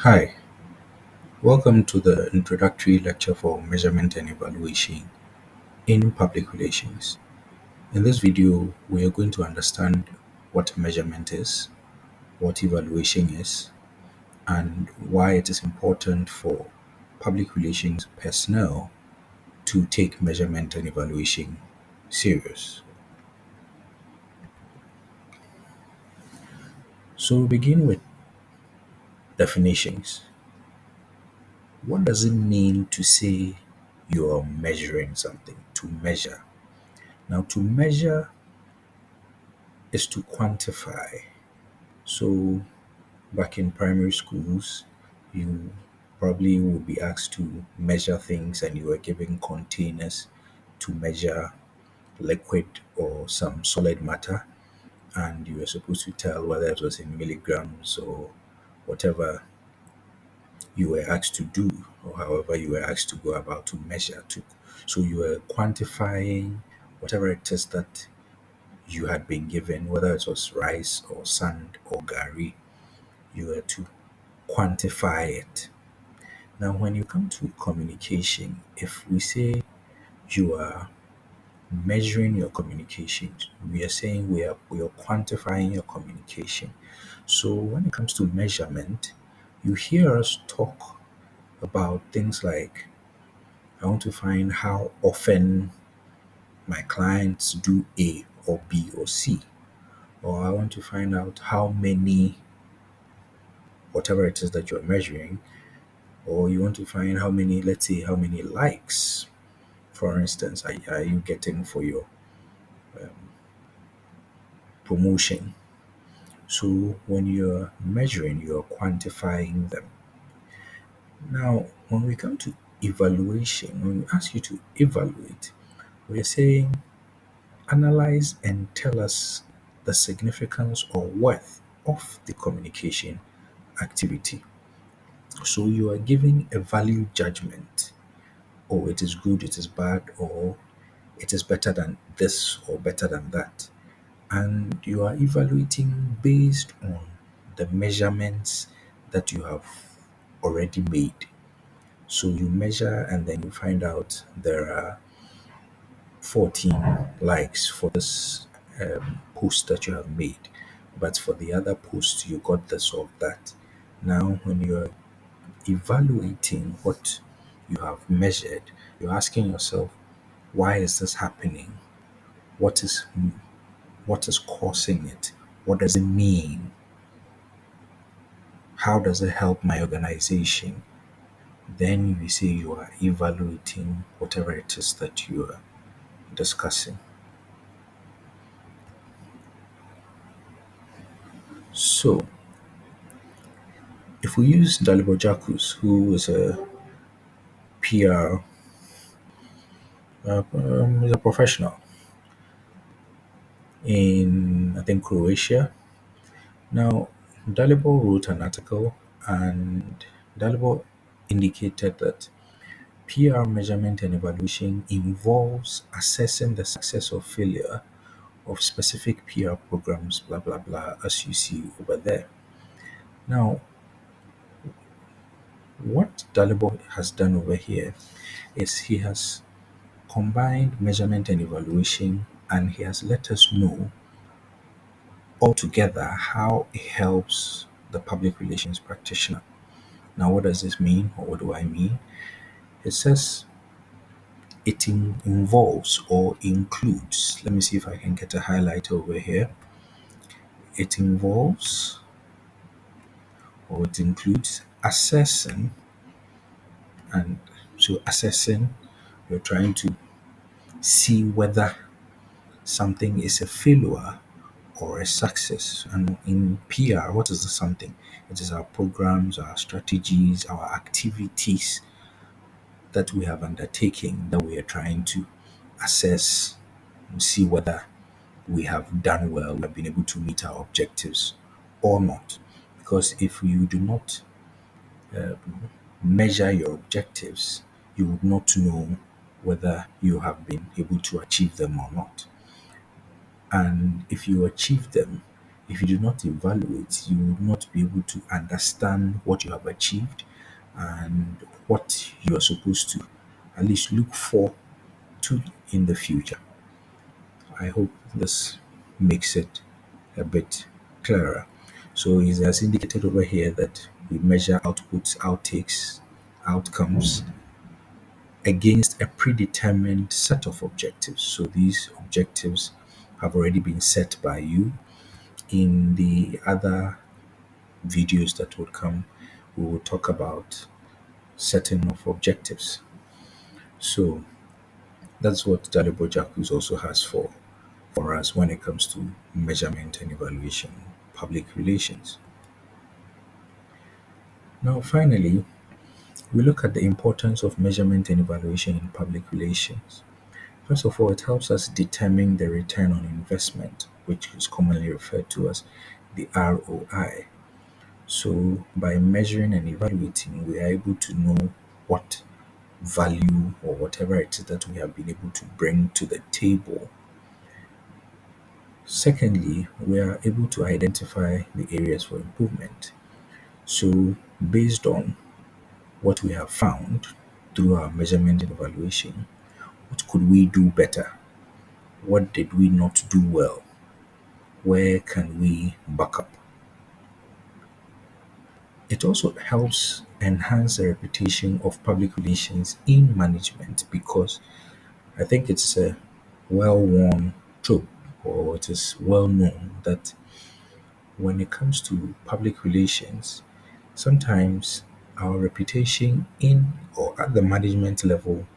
Hi, welcome to the introductory lecture for measurement and evaluation in public relations. In this video, we are going to understand what measurement is, what evaluation is, and why it is important for public relations personnel to take measurement and evaluation serious. So, we begin with definitions. What does it mean to say you are measuring something? To measure. Now, to measure is to quantify. So, back in primary schools, you probably will be asked to measure things and you were given containers to measure liquid or some solid matter, and you were supposed to tell whether it was in milligrams or whatever you were asked to do, or however you were asked to go about to measure to. So, you were quantifying whatever it is that you had been given, whether it was rice or sand or gari, you were to quantify it. Now, when you come to communication, if we say you are measuring your communication, we are saying we are quantifying your communication. So, when it comes to measurement, you hear us talk about things like I want to find how often my clients do A or B or C, or I want to find out how many whatever it is that you're measuring, or you want to find how many, let's say, how many likes, for instance, are you getting for your promotion. So when you're measuring, you're quantifying them. Now, when we come to evaluation, when we ask you to evaluate, we're saying analyze and tell us the significance or worth of the communication activity. So you are giving a value judgment. Oh, it is good, it is bad, or it is better than this or better than that. And you are evaluating based on the measurements that you have already made. So you measure and then you find out there are 14 likes for this post that you have made, but for the other post, you got this or that. Now, when you're evaluating what you have measured, you're asking yourself, why is this happening? What is what is causing it? What does it mean? How does it help my organization? Then you say you are evaluating whatever it is that you are discussing. So, if we use Dalibor Jacques, who is a PR, is a professional in, I think, Croatia. Now, Dalibor wrote an article, and Dalibor indicated that PR measurement and evaluation involves assessing the success or failure of specific PR programs, blah, blah, blah, as you see over there. Now, what Dalibor has done over here is he has combined measurement and evaluation, and he has let us know altogether how it helps the public relations practitioner. Now, what does this mean, or what do I mean? It says involves or includes. Let me see if I can get a highlighter over here. It involves or it includes assessing, and so assessing, you're trying to see whether something is a failure or a success. And in PR, what is the something? It is our programs, our strategies, our activities that we have undertaken that we are trying to assess and see whether we have done well, we have been able to meet our objectives or not. Because if you do not measure your objectives, you would not know whether you have been able to achieve them or not. And if you achieve them, If you do not evaluate, you will not be able to understand what you have achieved and what you are supposed to at least look for to in the future. I hope this makes it a bit clearer. So it has indicated over here that we measure outputs, outtakes, outcomes against a predetermined set of objectives. So these objectives have already been set by you. In the other videos that would come, we will talk about setting of objectives. So that's what Dalibor Jacques also has for us when it comes to measurement and evaluation, public relations. Now, finally, we look at the importance of measurement and evaluation in public relations. First of all, it helps us determine the return on investment, which is commonly referred to as the ROI. So, by measuring and evaluating, we are able to know what value or whatever it is that we have been able to bring to the table. Secondly, we are able to identify the areas for improvement. So, based on what we have found through our measurement and evaluation, what could we do better? What did we not do well? Where can we back up? It also helps enhance the reputation of public relations in management because I think it's a well worn trope, or it is well known that when it comes to public relations, sometimes our reputation in or at the management level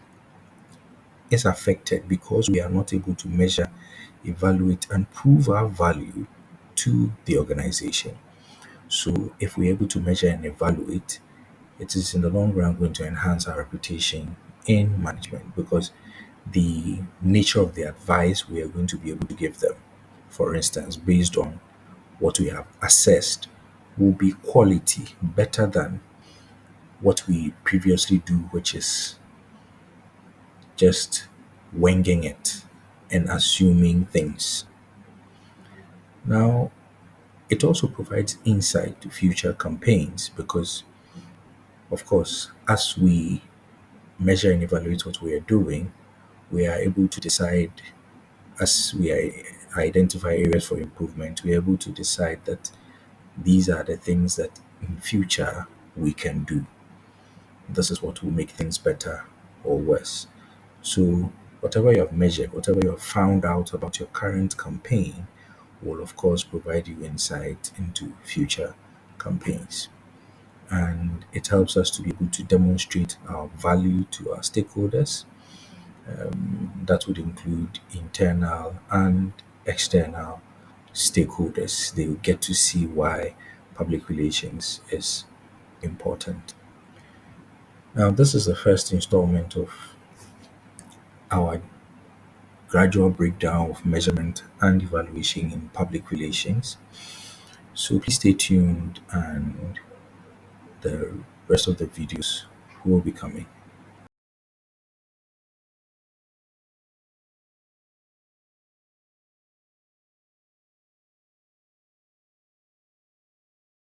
is affected because we are not able to measure, evaluate, and prove our value to the organization. So, if we're able to measure and evaluate, it is in the long run going to enhance our reputation in management because the nature of the advice we are going to be able to give them, for instance, based on what we have assessed, will be quality better than what we previously do, which is just winging it and assuming things. Now, it also provides insight to future campaigns because, of course, as we measure and evaluate what we are doing, we are able to decide as we identify areas for improvement, we are able to decide that these are the things that in future we can do. This is what will make things better or worse. So, whatever you have measured, whatever you have found out about your current campaign, will of course provide you insight into future campaigns. And it helps us to be able to demonstrate our value to our stakeholders. That would include internal and external stakeholders. They will get to see why public relations is important. Now, this is the first installment of our gradual breakdown of measurement and evaluation in public relations. So please stay tuned, and the rest of the videos will be coming.